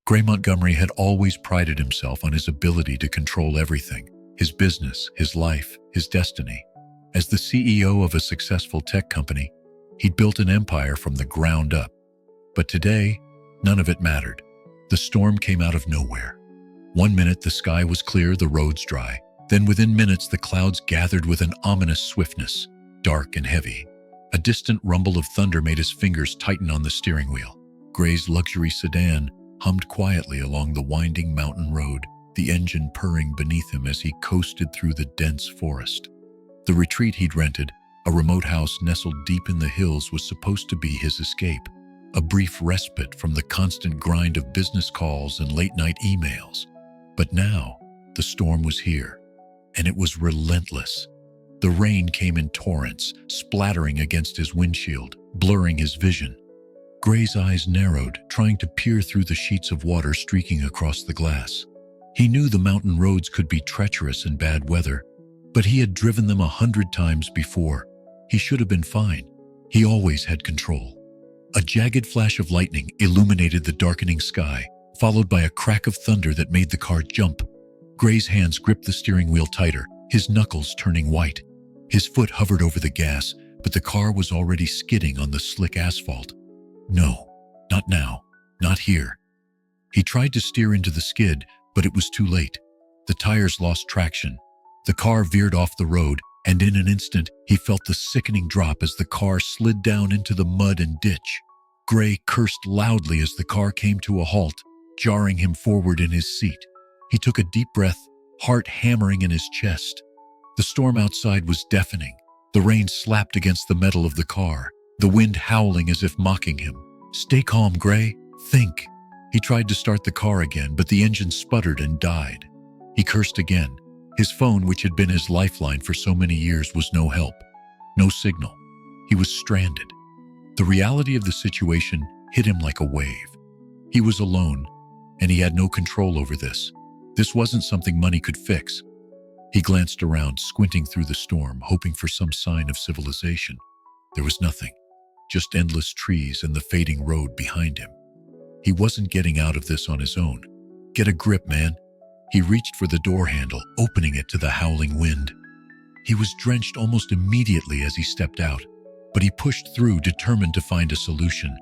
Gray Montgomery had always prided himself on his ability to control everything: his business, his life, his destiny. As the CEO of a successful tech company, he'd built an empire from the ground up. But today, none of it mattered. The storm came out of nowhere. One minute the sky was clear, the roads dry. Then within minutes the clouds gathered with an ominous swiftness, dark and heavy. A distant rumble of thunder made his fingers tighten on the steering wheel. Gray's luxury sedan hummed quietly along the winding mountain road, the engine purring beneath him as he coasted through the dense forest. The retreat he'd rented, a remote house nestled deep in the hills, was supposed to be his escape, a brief respite from the constant grind of business calls and late-night emails. But now, the storm was here, and it was relentless. The rain came in torrents, splattering against his windshield, blurring his vision. Gray's eyes narrowed, trying to peer through the sheets of water streaking across the glass. He knew the mountain roads could be treacherous in bad weather, but he had driven them 100 times before. He should have been fine. He always had control. A jagged flash of lightning illuminated the darkening sky, followed by a crack of thunder that made the car jump. Gray's hands gripped the steering wheel tighter, his knuckles turning white. His foot hovered over the gas, but the car was already skidding on the slick asphalt. No, not now, not here. He tried to steer into the skid, but it was too late. The tires lost traction. The car veered off the road, and in an instant, he felt the sickening drop as the car slid down into the mud and ditch. Gray cursed loudly as the car came to a halt, jarring him forward in his seat. He took a deep breath, heart hammering in his chest. The storm outside was deafening. The rain slapped against the metal of the car, the wind howling as if mocking him. "Stay calm, Gray. Think." He tried to start the car again, but the engine sputtered and died. He cursed again. His phone, which had been his lifeline for so many years, was no help. No signal. He was stranded. The reality of the situation hit him like a wave. He was alone, and he had no control over this. This wasn't something money could fix. He glanced around, squinting through the storm, hoping for some sign of civilization. There was nothing, just endless trees and the fading road behind him. He wasn't getting out of this on his own. "Get a grip, man." He reached for the door handle, opening it to the howling wind. He was drenched almost immediately as he stepped out, but he pushed through, determined to find a solution.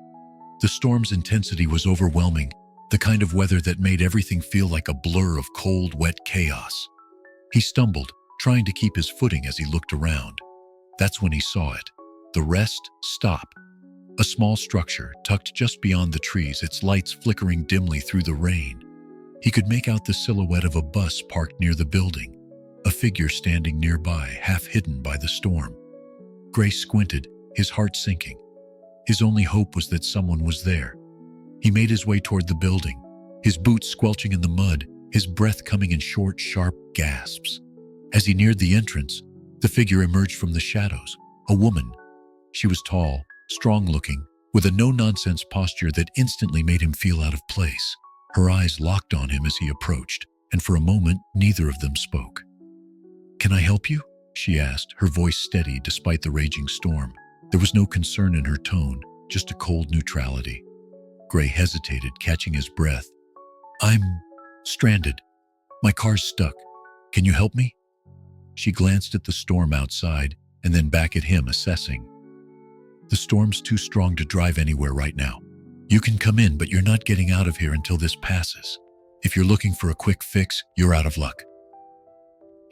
The storm's intensity was overwhelming, the kind of weather that made everything feel like a blur of cold, wet chaos. He stumbled, trying to keep his footing as he looked around. That's when he saw it. The rest stop. A small structure tucked just beyond the trees, its lights flickering dimly through the rain. He could make out the silhouette of a bus parked near the building, a figure standing nearby, half hidden by the storm. Gray squinted, his heart sinking. His only hope was that someone was there. He made his way toward the building, his boots squelching in the mud, his breath coming in short, sharp gasps. As he neared the entrance, the figure emerged from the shadows, a woman. She was tall, strong-looking, with a no-nonsense posture that instantly made him feel out of place. Her eyes locked on him as he approached, and for a moment, neither of them spoke. "Can I help you?" she asked, her voice steady despite the raging storm. There was no concern in her tone, just a cold neutrality. Gray hesitated, catching his breath. "I'm stranded. My car's stuck. Can you help me?" She glanced at the storm outside and then back at him, assessing. "The storm's too strong to drive anywhere right now. You can come in, but you're not getting out of here until this passes. If you're looking for a quick fix, you're out of luck."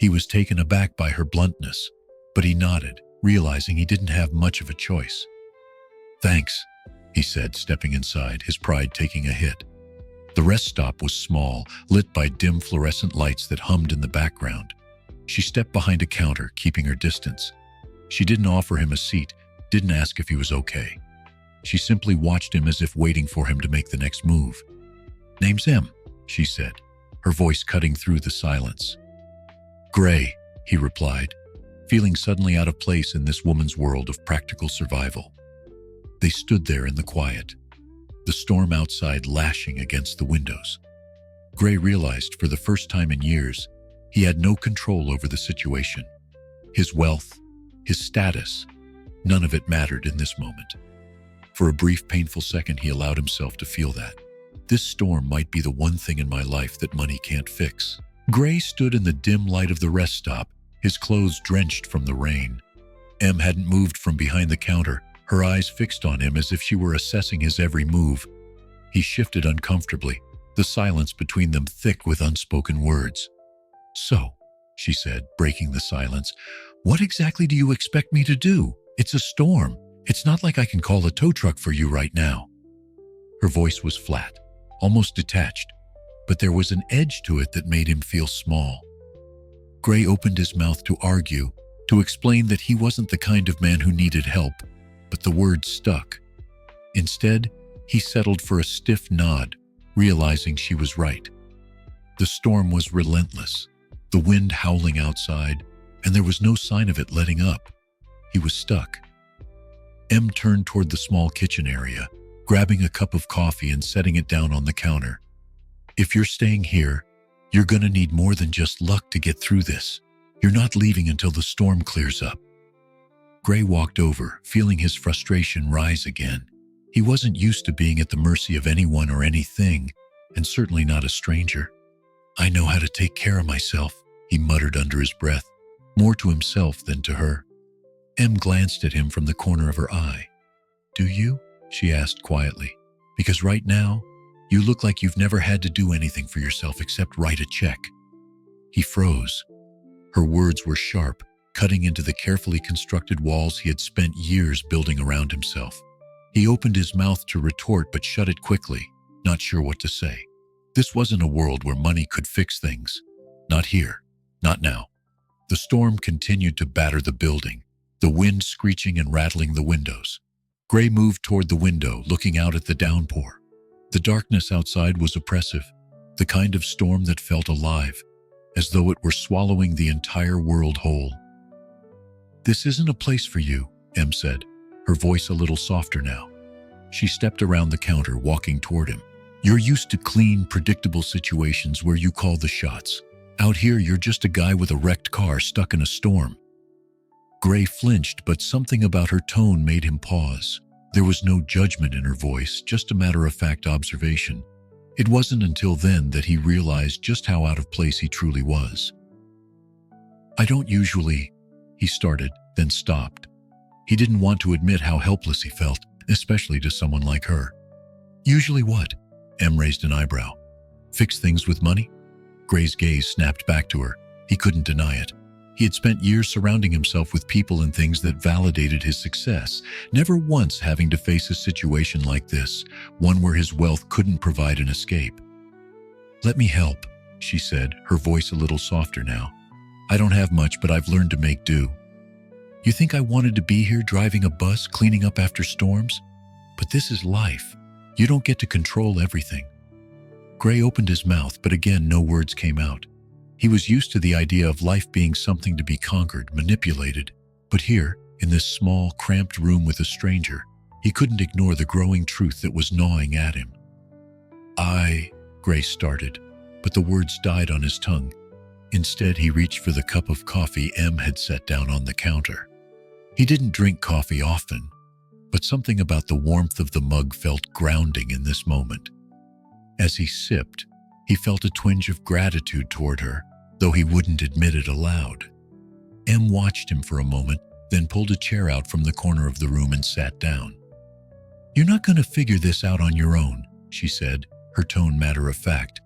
He was taken aback by her bluntness, but he nodded, realizing he didn't have much of a choice. "Thanks," he said, stepping inside, his pride taking a hit. The rest stop was small, lit by dim fluorescent lights that hummed in the background. She stepped behind a counter, keeping her distance. She didn't offer him a seat, didn't ask if he was okay. She simply watched him as if waiting for him to make the next move. "Name's M," she said, her voice cutting through the silence. "Gray," he replied, feeling suddenly out of place in this woman's world of practical survival. They stood there in the quiet, the storm outside lashing against the windows. Gray realized for the first time in years he had no control over the situation. His wealth, his status, none of it mattered in this moment. For a brief, painful second, he allowed himself to feel that. This storm might be the one thing in my life that money can't fix. Gray stood in the dim light of the rest stop, his clothes drenched from the rain. Em hadn't moved from behind the counter, her eyes fixed on him as if she were assessing his every move. He shifted uncomfortably, the silence between them thick with unspoken words. "So," she said, breaking the silence, "what exactly do you expect me to do? It's a storm. It's not like I can call a tow truck for you right now." Her voice was flat, almost detached, but there was an edge to it that made him feel small. Gray opened his mouth to argue, to explain that he wasn't the kind of man who needed help, but the words stuck. Instead, he settled for a stiff nod, realizing she was right. The storm was relentless, the wind howling outside, and there was no sign of it letting up. He was stuck. Em turned toward the small kitchen area, grabbing a cup of coffee and setting it down on the counter. "If you're staying here, you're gonna need more than just luck to get through this. You're not leaving until the storm clears up." Gray walked over, feeling his frustration rise again. He wasn't used to being at the mercy of anyone or anything, and certainly not a stranger. "I know how to take care of myself," he muttered under his breath, more to himself than to her. Em glanced at him from the corner of her eye. "Do you?" she asked quietly. "Because right now, you look like you've never had to do anything for yourself except write a check." He froze. Her words were sharp, cutting into the carefully constructed walls he had spent years building around himself. He opened his mouth to retort but shut it quickly, not sure what to say. This wasn't a world where money could fix things. Not here. Not now. The storm continued to batter the building, the wind screeching and rattling the windows. Gray moved toward the window, looking out at the downpour. The darkness outside was oppressive, the kind of storm that felt alive, as though it were swallowing the entire world whole. "This isn't a place for you," Em said, her voice a little softer now. She stepped around the counter, walking toward him. "You're used to clean, predictable situations where you call the shots. Out here, you're just a guy with a wrecked car stuck in a storm." Gray flinched, but something about her tone made him pause. There was no judgment in her voice, just a matter-of-fact observation. It wasn't until then that he realized just how out of place he truly was. "I don't usually," he started, then stopped. He didn't want to admit how helpless he felt, especially to someone like her. "Usually what?" Em raised an eyebrow. "Fix things with money?" Gray's gaze snapped back to her. He couldn't deny it. He had spent years surrounding himself with people and things that validated his success, never once having to face a situation like this, one where his wealth couldn't provide an escape. "Let me help," she said, her voice a little softer now. "I don't have much, but I've learned to make do. You think I wanted to be here driving a bus, cleaning up after storms? But this is life. You don't get to control everything." Gray opened his mouth, but again no words came out. He was used to the idea of life being something to be conquered, manipulated. But here, in this small, cramped room with a stranger, he couldn't ignore the growing truth that was gnawing at him. Gray started, but the words died on his tongue. Instead, he reached for the cup of coffee Em had set down on the counter. He didn't drink coffee often, but something about the warmth of the mug felt grounding in this moment. As he sipped, he felt a twinge of gratitude toward her, though he wouldn't admit it aloud. Em watched him for a moment, then pulled a chair out from the corner of the room and sat down. "You're not going to figure this out on your own," she said, her tone matter-of-fact.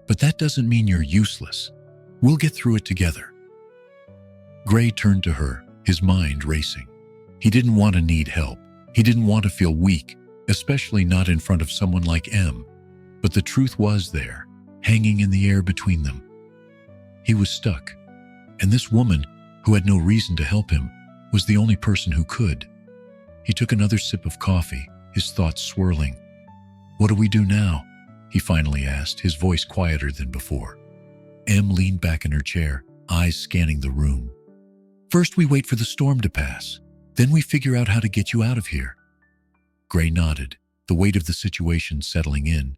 "But that doesn't mean you're useless. We'll get through it together." Gray turned to her, his mind racing. He didn't want to need help. He didn't want to feel weak, especially not in front of someone like Em. But the truth was there, hanging in the air between them. He was stuck, and this woman, who had no reason to help him, was the only person who could. He took another sip of coffee, his thoughts swirling. "What do we do now?" he finally asked, his voice quieter than before. Em leaned back in her chair, eyes scanning the room. "First we wait for the storm to pass. Then we figure out how to get you out of here." Gray nodded, the weight of the situation settling in.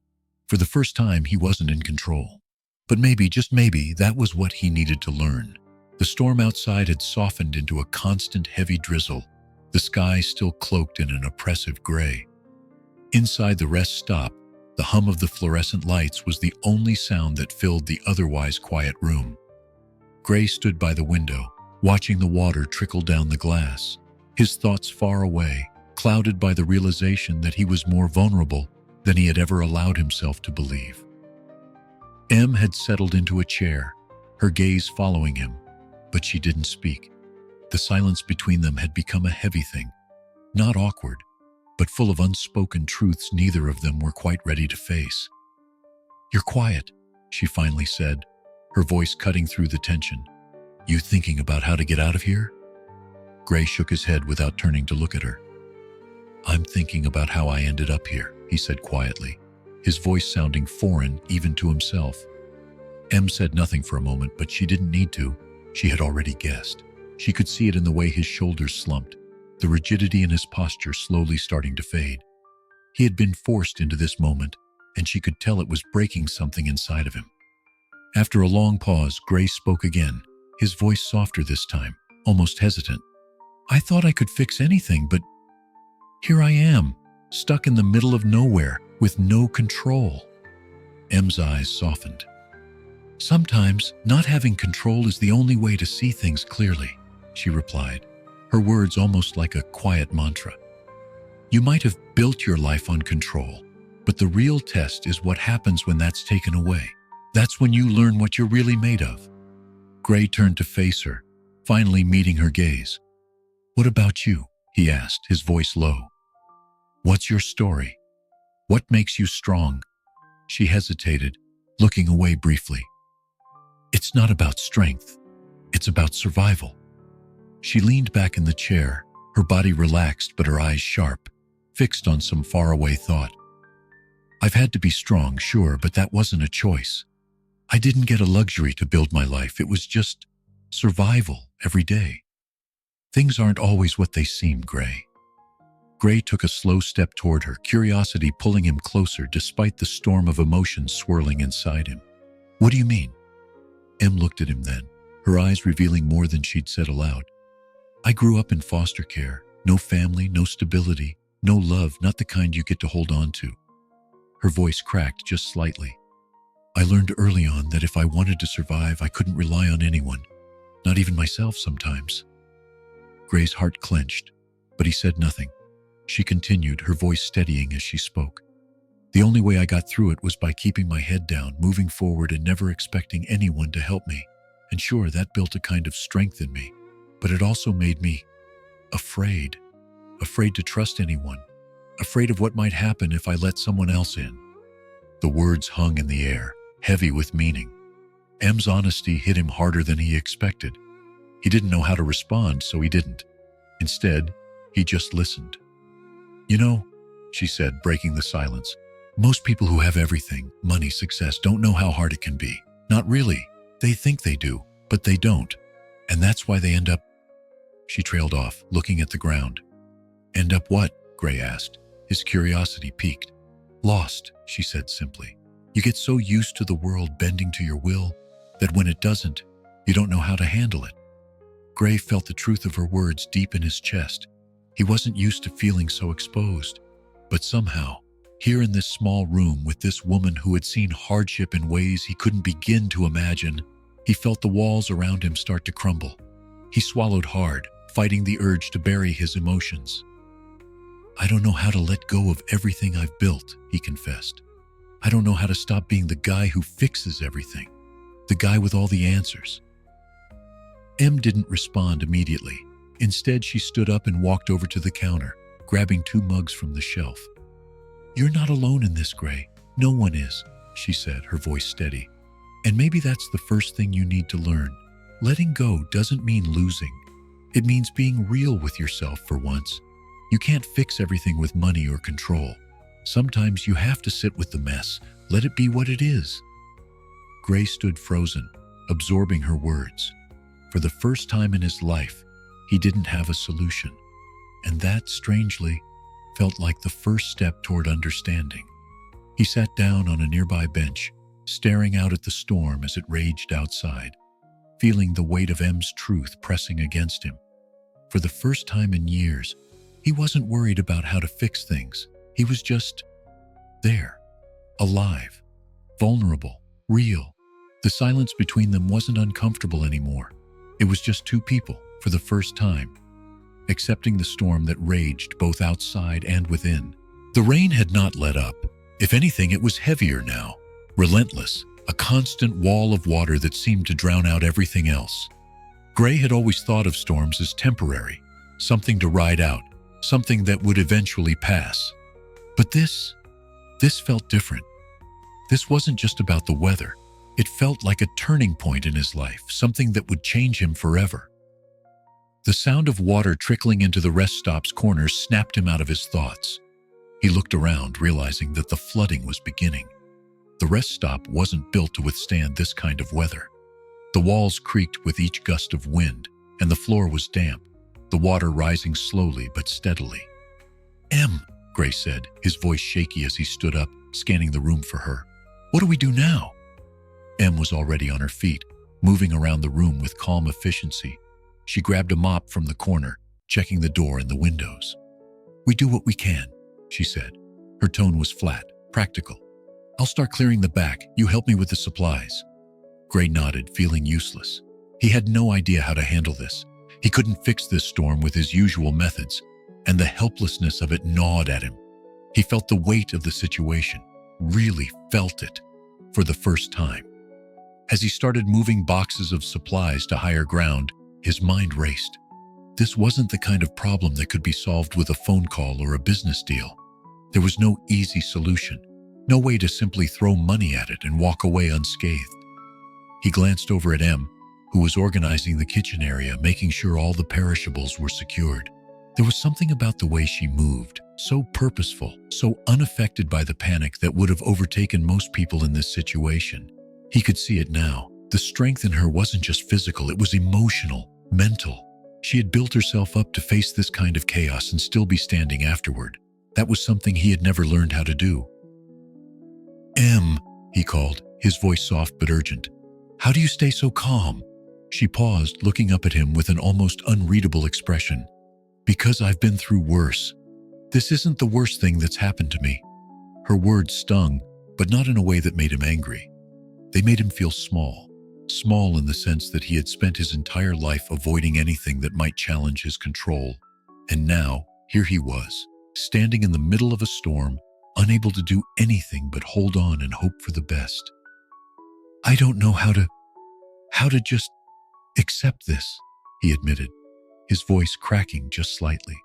For the first time, he wasn't in control. But maybe, just maybe, that was what he needed to learn. The storm outside had softened into a constant heavy drizzle, the sky still cloaked in an oppressive gray. Inside the rest stop, The hum of the fluorescent lights was the only sound that filled the otherwise quiet room. Gray stood by the window, watching the water trickle down the glass, his thoughts far away, clouded by the realization that he was more vulnerable than he had ever allowed himself to believe. Em had settled into a chair, her gaze following him, but she didn't speak. The silence between them had become a heavy thing, not awkward, but full of unspoken truths neither of them were quite ready to face. "You're quiet," she finally said, her voice cutting through the tension. "You thinking about how to get out of here?" Gray shook his head without turning to look at her. "I'm thinking about how I ended up here," he said quietly, his voice sounding foreign even to himself. Em said nothing for a moment, but she didn't need to. She had already guessed. She could see it in the way his shoulders slumped, the rigidity in his posture slowly starting to fade. He had been forced into this moment, and she could tell it was breaking something inside of him. After a long pause, Gray spoke again, his voice softer this time, almost hesitant. "I thought I could fix anything, but here I am, stuck in the middle of nowhere, with no control." Em's eyes softened. "Sometimes, not having control is the only way to see things clearly," she replied, her words almost like a quiet mantra. "You might have built your life on control, but the real test is what happens when that's taken away. That's when you learn what you're really made of." Gray turned to face her, finally meeting her gaze. "What about you?" he asked, his voice low. "What's your story? What makes you strong?" She hesitated, looking away briefly. "It's not about strength. It's about survival." She leaned back in the chair, her body relaxed but her eyes sharp, fixed on some faraway thought. "I've had to be strong, sure, but that wasn't a choice. I didn't get a luxury to build my life. It was just survival every day. Things aren't always what they seem, Gray." Gray took a slow step toward her, curiosity pulling him closer despite the storm of emotions swirling inside him. "What do you mean?" Em looked at him then, her eyes revealing more than she'd said aloud. "I grew up in foster care. No family, no stability, no love, not the kind you get to hold on to." Her voice cracked just slightly. "I learned early on that if I wanted to survive, I couldn't rely on anyone, not even myself sometimes." Gray's heart clenched, but he said nothing. She continued, her voice steadying as she spoke. "The only way I got through it was by keeping my head down, moving forward and never expecting anyone to help me. And sure, that built a kind of strength in me, but it also made me afraid. Afraid to trust anyone. Afraid of what might happen if I let someone else in." The words hung in the air, heavy with meaning. Em's honesty hit him harder than he expected. He didn't know how to respond, so he didn't. Instead, he just listened. "You know," she said, breaking the silence, "most people who have everything, money, success, don't know how hard it can be. Not really. They think they do, but they don't. And that's why they end up—" She trailed off, looking at the ground. "End up what?" Gray asked, his curiosity piqued. "Lost," she said simply. "You get so used to the world bending to your will that when it doesn't, you don't know how to handle it." Gray felt the truth of her words deep in his chest. He wasn't used to feeling so exposed. But somehow, here in this small room with this woman who had seen hardship in ways he couldn't begin to imagine, he felt the walls around him start to crumble. He swallowed hard, fighting the urge to bury his emotions. "I don't know how to let go of everything I've built," he confessed. "I don't know how to stop being the guy who fixes everything, the guy with all the answers." Em didn't respond immediately. Instead, she stood up and walked over to the counter, grabbing 2 mugs from the shelf. "You're not alone in this, Gray. No one is," she said, her voice steady. "And maybe that's the first thing you need to learn. Letting go doesn't mean losing. It means being real with yourself for once. You can't fix everything with money or control. Sometimes you have to sit with the mess, let it be what it is." Gray stood frozen, absorbing her words. For the first time in his life, he didn't have a solution. And that, strangely, felt like the first step toward understanding. He sat down on a nearby bench, staring out at the storm as it raged outside, feeling the weight of Em's truth pressing against him. For the first time in years, he wasn't worried about how to fix things. He was just there. alive, vulnerable, real. The silence between them wasn't uncomfortable anymore. It was just two people, for the first time, accepting the storm that raged both outside and within. The rain had not let up. If anything, it was heavier now, relentless, a constant wall of water that seemed to drown out everything else. Gray had always thought of storms as temporary, something to ride out, something that would eventually pass. But this felt different. This wasn't just about the weather. It felt like a turning point in his life, something that would change him forever. The sound of water trickling into the rest stop's corners snapped him out of his thoughts. He looked around, realizing that the flooding was beginning. The rest stop wasn't built to withstand this kind of weather. The walls creaked with each gust of wind, and the floor was damp, the water rising slowly but steadily. "Em," Gray said, his voice shaky as he stood up, scanning the room for her. "What do we do now?" Em was already on her feet, moving around the room with calm efficiency. She grabbed a mop from the corner, checking the door and the windows. "We do what we can," she said. Her tone was flat, practical. "I'll start clearing the back. You help me with the supplies." Gray nodded, feeling useless. He had no idea how to handle this. He couldn't fix this storm with his usual methods, and the helplessness of it gnawed at him. He felt the weight of the situation, really felt it, for the first time. As he started moving boxes of supplies to higher ground, his mind raced. This wasn't the kind of problem that could be solved with a phone call or a business deal. There was no easy solution, no way to simply throw money at it and walk away unscathed. He glanced over at Em, who was organizing the kitchen area, making sure all the perishables were secured. There was something about the way she moved, so purposeful, so unaffected by the panic that would have overtaken most people in this situation. He could see it now. The strength in her wasn't just physical, it was emotional, mental. She had built herself up to face this kind of chaos and still be standing afterward. That was something he had never learned how to do. "Em," he called, his voice soft but urgent. "How do you stay so calm?" She paused, looking up at him with an almost unreadable expression. "Because I've been through worse. This isn't the worst thing that's happened to me." Her words stung, but not in a way that made him angry. They made him feel small. Small in the sense that he had spent his entire life avoiding anything that might challenge his control. And now, here he was, standing in the middle of a storm, unable to do anything but hold on and hope for the best. "I don't know how to just accept this," he admitted, his voice cracking just slightly.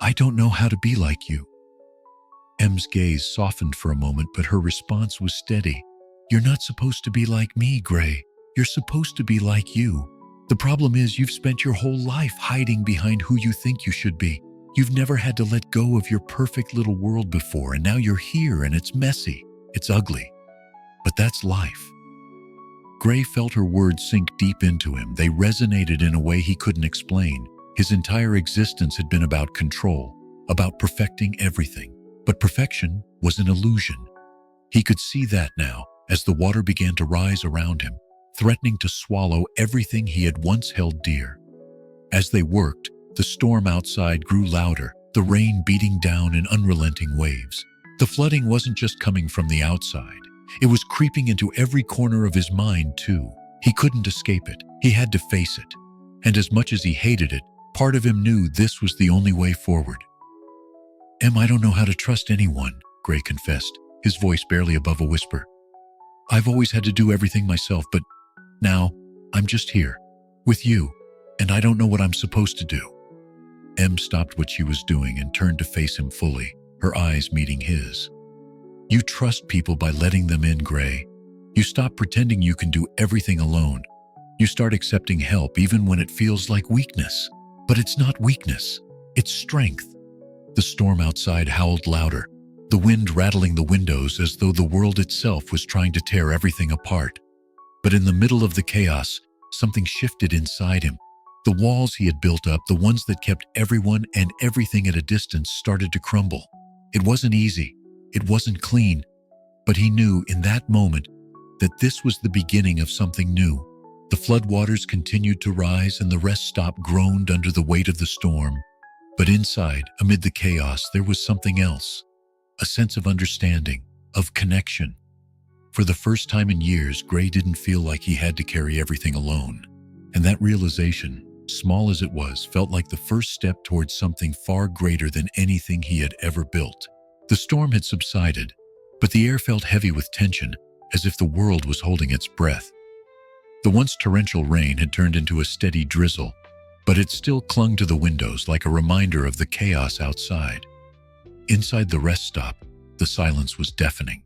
"I don't know how to be like you." Em's gaze softened for a moment, but her response was steady. "You're not supposed to be like me, Gray. You're supposed to be like you. The problem is you've spent your whole life hiding behind who you think you should be. You've never had to let go of your perfect little world before, and now you're here and it's messy. It's ugly. But that's life." Gray felt her words sink deep into him. They resonated in a way he couldn't explain. His entire existence had been about control, about perfecting everything. But perfection was an illusion. He could see that now, as the water began to rise around him, threatening to swallow everything he had once held dear. As they worked, the storm outside grew louder, the rain beating down in unrelenting waves. The flooding wasn't just coming from the outside. It was creeping into every corner of his mind, too. He couldn't escape it. He had to face it. And as much as he hated it, part of him knew this was the only way forward. "Em, I don't know how to trust anyone," Gray confessed, his voice barely above a whisper. "I've always had to do everything myself, but now I'm just here, with you, and I don't know what I'm supposed to do." Em stopped what she was doing and turned to face him fully, her eyes meeting his. "You trust people by letting them in, Gray. You stop pretending you can do everything alone. You start accepting help even when it feels like weakness. But it's not weakness, it's strength." The storm outside howled louder, the wind rattling the windows as though the world itself was trying to tear everything apart. But in the middle of the chaos, something shifted inside him. The walls he had built up, the ones that kept everyone and everything at a distance, started to crumble. It wasn't easy, it wasn't clean, but he knew in that moment that this was the beginning of something new. The floodwaters continued to rise and the rest stop groaned under the weight of the storm. But inside, amid the chaos, there was something else. A sense of understanding, of connection. For the first time in years, Gray didn't feel like he had to carry everything alone. And that realization, small as it was, felt like the first step towards something far greater than anything he had ever built. The storm had subsided, but the air felt heavy with tension, as if the world was holding its breath. The once torrential rain had turned into a steady drizzle, but it still clung to the windows like a reminder of the chaos outside. Inside the rest stop, the silence was deafening.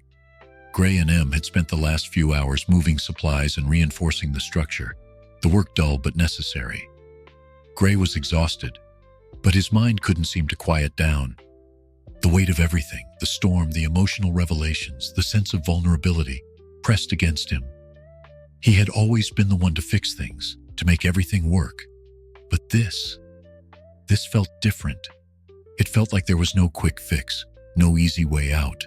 Gray and Em had spent the last few hours moving supplies and reinforcing the structure, the work dull but necessary. Gray was exhausted, but his mind couldn't seem to quiet down. The weight of everything, the storm, the emotional revelations, the sense of vulnerability, pressed against him. He had always been the one to fix things, to make everything work. But this felt different. It felt like there was no quick fix, no easy way out.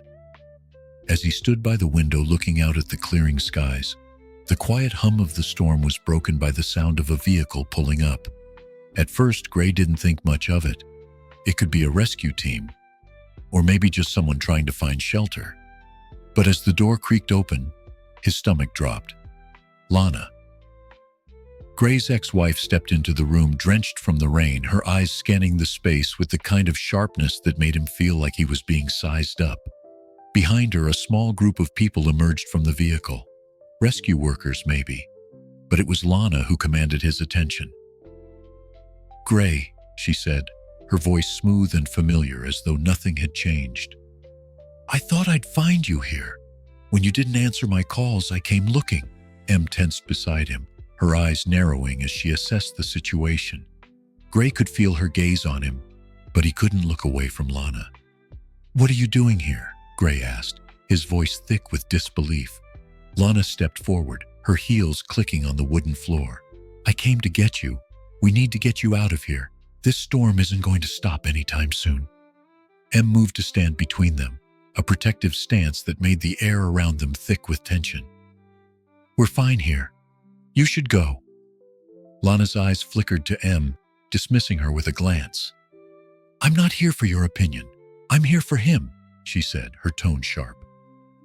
As he stood by the window looking out at the clearing skies, the quiet hum of the storm was broken by the sound of a vehicle pulling up. At first, Gray didn't think much of it. It could be a rescue team, or maybe just someone trying to find shelter. But as the door creaked open, his stomach dropped. Lana. Gray's ex-wife stepped into the room drenched from the rain, her eyes scanning the space with the kind of sharpness that made him feel like he was being sized up. Behind her, a small group of people emerged from the vehicle. Rescue workers, maybe. But it was Lana who commanded his attention. "Gray," she said, her voice smooth and familiar as though nothing had changed. "I thought I'd find you here. When you didn't answer my calls, I came looking." Em tensed beside him, her eyes narrowing as she assessed the situation. Gray could feel her gaze on him, but he couldn't look away from Lana. "What are you doing here?" Gray asked, his voice thick with disbelief. Lana stepped forward, her heels clicking on the wooden floor. "I came to get you. We need to get you out of here. This storm isn't going to stop anytime soon." Em moved to stand between them, a protective stance that made the air around them thick with tension. "We're fine here. You should go." Lana's eyes flickered to Em, dismissing her with a glance. "I'm not here for your opinion. I'm here for him," she said, her tone sharp.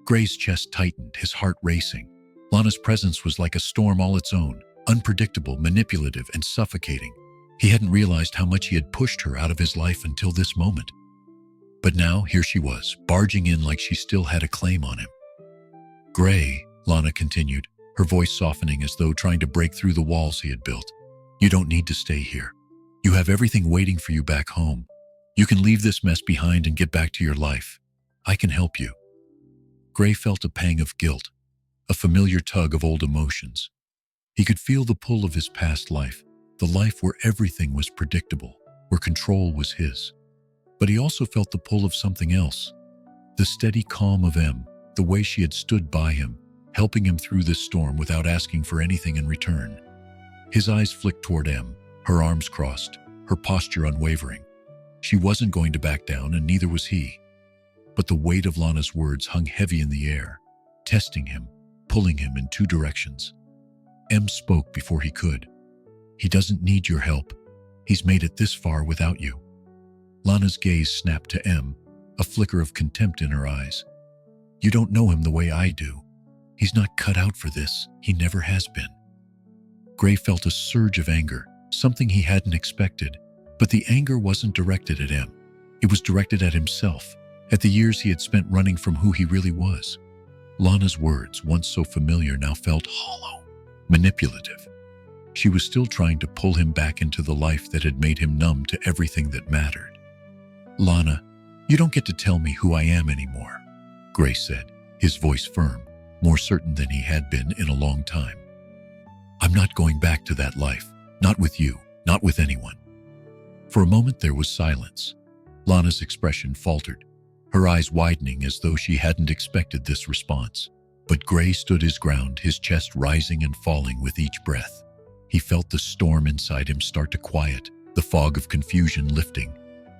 Gray's chest tightened, his heart racing. Lana's presence was like a storm all its own, unpredictable, manipulative, and suffocating. He hadn't realized how much he had pushed her out of his life until this moment. But now, here she was, barging in like she still had a claim on him. "Gray," Lana continued, her voice softening as though trying to break through the walls he had built. "You don't need to stay here. You have everything waiting for you back home. You can leave this mess behind and get back to your life. I can help you." Gray felt a pang of guilt, a familiar tug of old emotions. He could feel the pull of his past life, the life where everything was predictable, where control was his. But he also felt the pull of something else, the steady calm of Em, the way she had stood by him, helping him through this storm without asking for anything in return. His eyes flicked toward Em, her arms crossed, her posture unwavering. She wasn't going to back down, and neither was he. But the weight of Lana's words hung heavy in the air, testing him, pulling him in two directions. Em spoke before he could. "He doesn't need your help. He's made it this far without you." Lana's gaze snapped to Em, a flicker of contempt in her eyes. "You don't know him the way I do. He's not cut out for this. He never has been." Gray felt a surge of anger, something he hadn't expected. But the anger wasn't directed at Em. It was directed at himself, at the years he had spent running from who he really was. Lana's words, once so familiar, now felt hollow, manipulative. She was still trying to pull him back into the life that had made him numb to everything that mattered. "Lana, you don't get to tell me who I am anymore," Gray said, his voice firm, more certain than he had been in a long time. "I'm not going back to that life, not with you, not with anyone." For a moment there was silence. Lana's expression faltered, her eyes widening as though she hadn't expected this response. But Gray stood his ground, his chest rising and falling with each breath. He felt the storm inside him start to quiet, the fog of confusion lifting.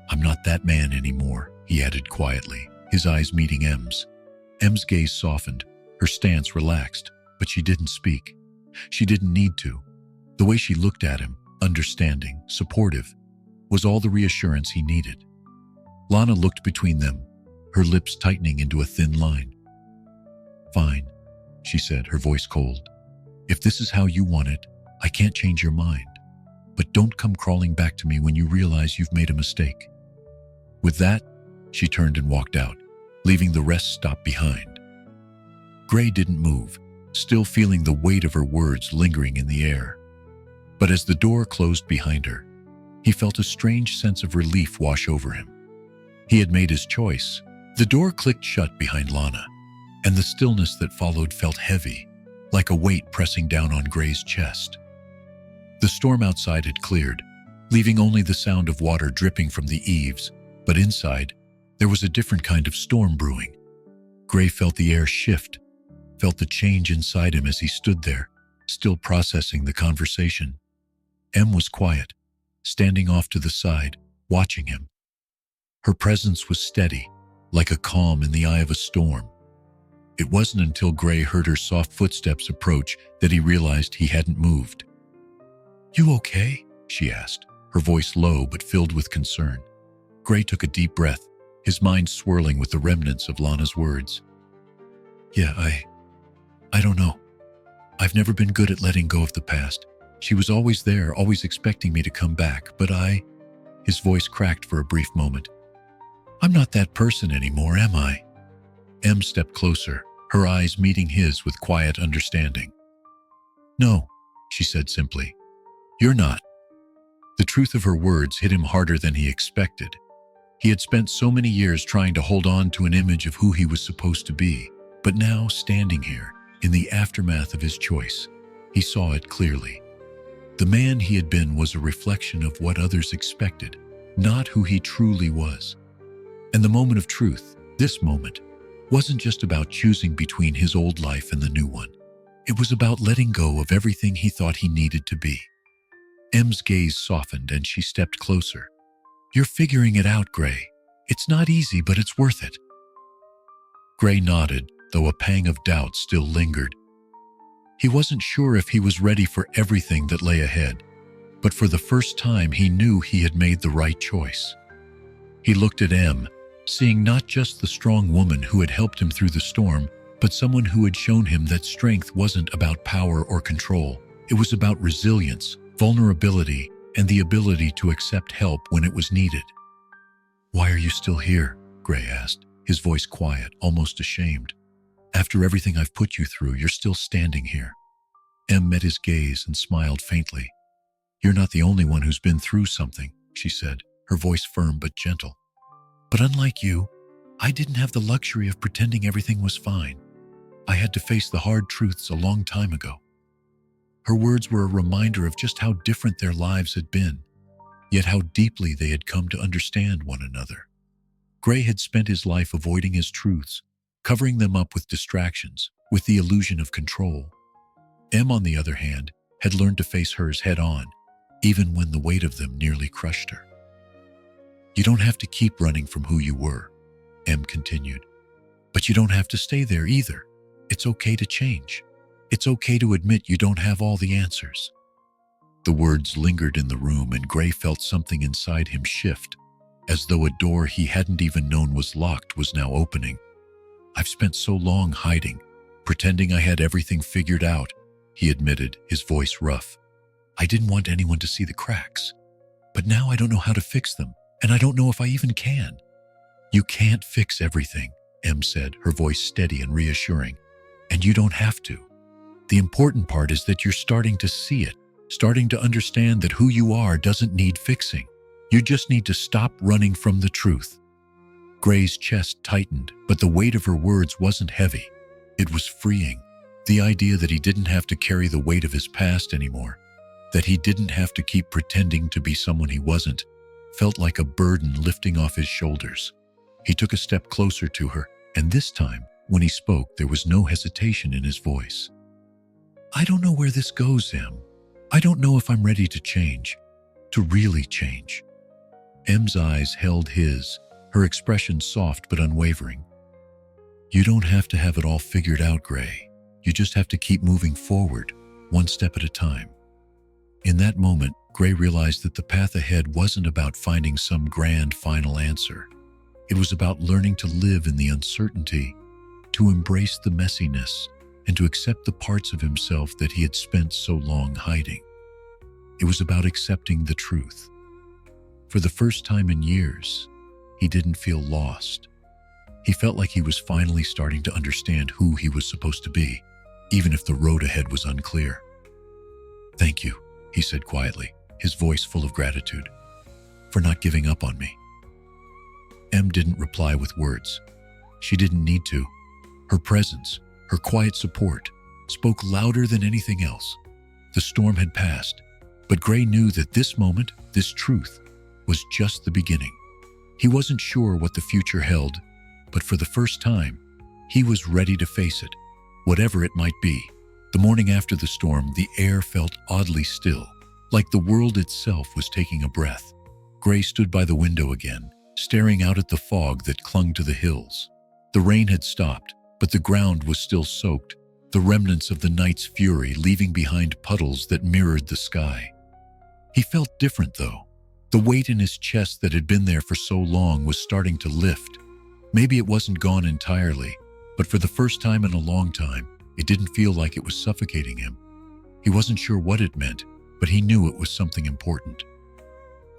"I'm not that man anymore," he added quietly, his eyes meeting Em's. Em's gaze softened, her stance relaxed, but she didn't speak. She didn't need to. The way she looked at him, understanding, supportive, was all the reassurance he needed. Lana looked between them, her lips tightening into a thin line. Fine, she said, her voice cold. If this is how you want it, I can't change your mind. But don't come crawling back to me when you realize you've made a mistake. With that, she turned and walked out, leaving the rest stopped behind. Gray didn't move, still feeling the weight of her words lingering in the air. But as the door closed behind her, he felt a strange sense of relief wash over him. He had made his choice. The door clicked shut behind Lana, and the stillness that followed felt heavy, like a weight pressing down on Gray's chest. The storm outside had cleared, leaving only the sound of water dripping from the eaves, but inside, there was a different kind of storm brewing. Gray felt the air shift, felt the change inside him as he stood there, still processing the conversation. Em was quiet, standing off to the side, watching him. Her presence was steady, like a calm in the eye of a storm. It wasn't until Gray heard her soft footsteps approach that he realized he hadn't moved. "You okay?" she asked, her voice low but filled with concern. Gray took a deep breath, his mind swirling with the remnants of Lana's words. "Yeah, I don't know. I've never been good at letting go of the past. She was always there, always expecting me to come back, but His voice cracked for a brief moment. "I'm not that person anymore, am I?" Em stepped closer, her eyes meeting his with quiet understanding. "No," she said simply. "You're not." The truth of her words hit him harder than he expected. He had spent so many years trying to hold on to an image of who he was supposed to be, but now, standing here, in the aftermath of his choice, he saw it clearly. The man he had been was a reflection of what others expected, not who he truly was. And the moment of truth, this moment, wasn't just about choosing between his old life and the new one. It was about letting go of everything he thought he needed to be. Em's gaze softened and she stepped closer. "You're figuring it out, Gray. It's not easy, but it's worth it." Gray nodded, though a pang of doubt still lingered. He wasn't sure if he was ready for everything that lay ahead, but for the first time he knew he had made the right choice. He looked at Em, seeing not just the strong woman who had helped him through the storm, but someone who had shown him that strength wasn't about power or control. It was about resilience, vulnerability, and the ability to accept help when it was needed. "Why are you still here?" Gray asked, his voice quiet, almost ashamed. "After everything I've put you through, you're still standing here." Em met his gaze and smiled faintly. "You're not the only one who's been through something," she said, her voice firm but gentle. "But unlike you, I didn't have the luxury of pretending everything was fine. I had to face the hard truths a long time ago." Her words were a reminder of just how different their lives had been, yet how deeply they had come to understand one another. Gray had spent his life avoiding his truths, covering them up with distractions, with the illusion of control. Em, on the other hand, had learned to face hers head-on, even when the weight of them nearly crushed her. "You don't have to keep running from who you were," Em continued. "But you don't have to stay there either. It's okay to change. It's okay to admit you don't have all the answers." The words lingered in the room, and Gray felt something inside him shift, as though a door he hadn't even known was locked was now opening. "I've spent so long hiding, pretending I had everything figured out," he admitted, his voice rough. "I didn't want anyone to see the cracks. But now I don't know how to fix them, and I don't know if I even can." "You can't fix everything," Em said, her voice steady and reassuring. "And you don't have to. The important part is that you're starting to see it, starting to understand that who you are doesn't need fixing. You just need to stop running from the truth." Gray's chest tightened, but the weight of her words wasn't heavy. It was freeing. The idea that he didn't have to carry the weight of his past anymore, that he didn't have to keep pretending to be someone he wasn't, felt like a burden lifting off his shoulders. He took a step closer to her, and this time, when he spoke, there was no hesitation in his voice. "I don't know where this goes, Em. I don't know if I'm ready to change, to really change." Em's eyes held his, her expression soft but unwavering. "You don't have to have it all figured out, Gray. You just have to keep moving forward, one step at a time." In that moment, Gray realized that the path ahead wasn't about finding some grand final answer. It was about learning to live in the uncertainty, to embrace the messiness, and to accept the parts of himself that he had spent so long hiding. It was about accepting the truth. For the first time in years, he didn't feel lost. He felt like he was finally starting to understand who he was supposed to be, even if the road ahead was unclear. "Thank you," he said quietly, his voice full of gratitude, "for not giving up on me." Em didn't reply with words. She didn't need to. Her presence, her quiet support, spoke louder than anything else. The storm had passed, but Gray knew that this moment, this truth, was just the beginning. He wasn't sure what the future held, but for the first time, he was ready to face it, whatever it might be. The morning after the storm, the air felt oddly still, like the world itself was taking a breath. Gray stood by the window again, staring out at the fog that clung to the hills. The rain had stopped, but the ground was still soaked, the remnants of the night's fury leaving behind puddles that mirrored the sky. He felt different, though. The weight in his chest that had been there for so long was starting to lift. Maybe it wasn't gone entirely, but for the first time in a long time, it didn't feel like it was suffocating him. He wasn't sure what it meant, but he knew it was something important.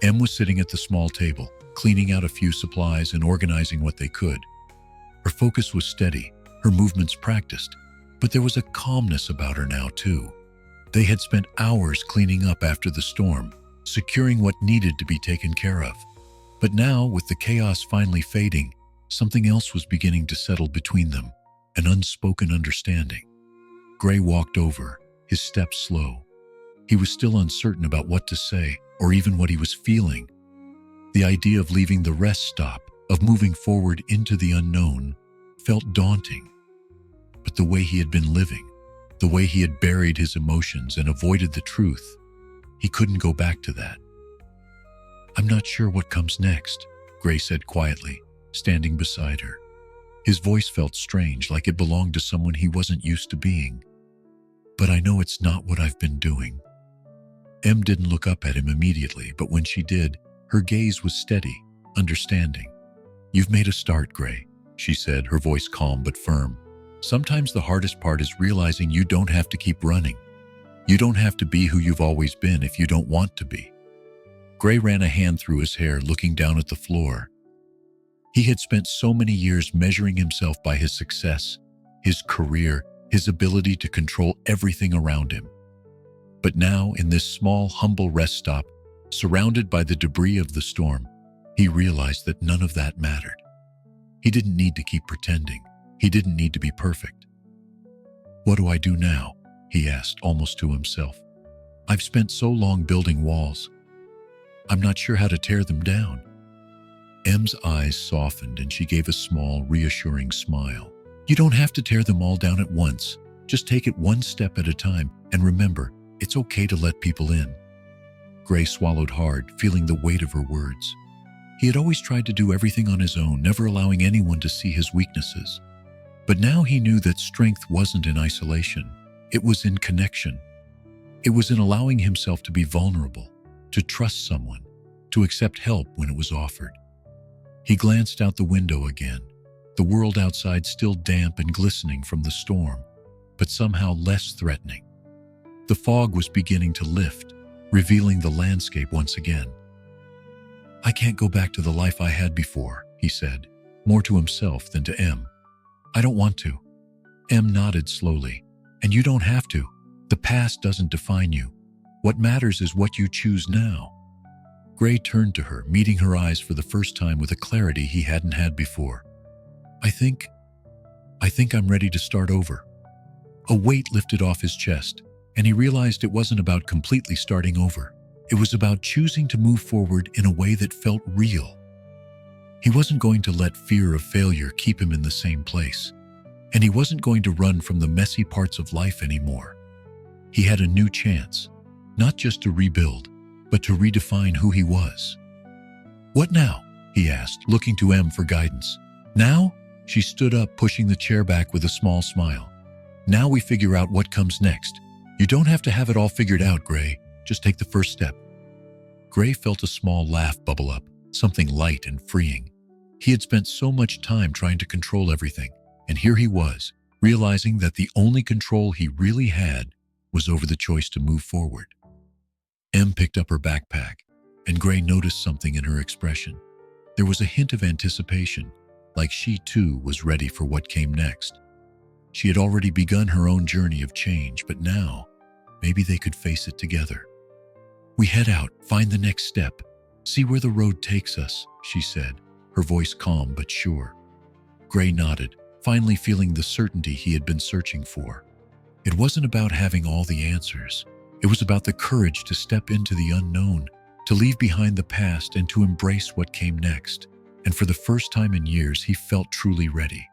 Em was sitting at the small table, cleaning out a few supplies and organizing what they could. Her focus was steady, her movements practiced, but there was a calmness about her now, too. They had spent hours cleaning up after the storm, securing what needed to be taken care of. But now, with the chaos finally fading, something else was beginning to settle between them, an unspoken understanding. Gray walked over, his steps slow. He was still uncertain about what to say, or even what he was feeling. The idea of leaving the rest stop, of moving forward into the unknown, felt daunting. But the way he had been living, the way he had buried his emotions and avoided the truth, he couldn't go back to that. "I'm not sure what comes next," Gray said quietly, standing beside her. His voice felt strange, like it belonged to someone he wasn't used to being. "But I know it's not what I've been doing." Em didn't look up at him immediately, but when she did, her gaze was steady, understanding. "You've made a start, Gray," she said, her voice calm but firm. "Sometimes the hardest part is realizing you don't have to keep running. You don't have to be who you've always been if you don't want to be." Gray ran a hand through his hair, looking down at the floor. He had spent so many years measuring himself by his success, his career, his ability to control everything around him. But now, in this small, humble rest stop, surrounded by the debris of the storm, he realized that none of that mattered. He didn't need to keep pretending. He didn't need to be perfect. "What do I do now?" he asked, almost to himself. "I've spent so long building walls. I'm not sure how to tear them down." Em's eyes softened and she gave a small, reassuring smile. "You don't have to tear them all down at once. Just take it one step at a time, and remember, it's okay to let people in." Gray swallowed hard, feeling the weight of her words. He had always tried to do everything on his own, never allowing anyone to see his weaknesses. But now he knew that strength wasn't in isolation. It was in connection. It was in allowing himself to be vulnerable, to trust someone, to accept help when it was offered. He glanced out the window again, the world outside still damp and glistening from the storm, but somehow less threatening. The fog was beginning to lift, revealing the landscape once again. "I can't go back to the life I had before," he said, more to himself than to Em. "I don't want to." Em nodded slowly. "And you don't have to. The past doesn't define you. What matters is what you choose now." Gray turned to her, meeting her eyes for the first time with a clarity he hadn't had before. I think I'm ready to start over." A weight lifted off his chest, and he realized it wasn't about completely starting over. It was about choosing to move forward in a way that felt real. He wasn't going to let fear of failure keep him in the same place, and he wasn't going to run from the messy parts of life anymore. He had a new chance, not just to rebuild, but to redefine who he was. "What now?" he asked, looking to Em for guidance. "Now?" She stood up, pushing the chair back with a small smile. "Now we figure out what comes next. You don't have to have it all figured out, Gray. Just take the first step." Gray felt a small laugh bubble up, something light and freeing. He had spent so much time trying to control everything, And here he was, realizing that the only control he really had was over the choice to move forward. Em picked up her backpack, and Gray noticed something in her expression. There was a hint of anticipation, like she too was ready for what came next. She had already begun her own journey of change, but now, maybe they could face it together. "We head out, find the next step, see where the road takes us," she said, her voice calm but sure. Gray nodded, finally feeling the certainty he had been searching for. It wasn't about having all the answers. It was about the courage to step into the unknown, to leave behind the past and to embrace what came next. And for the first time in years, he felt truly ready.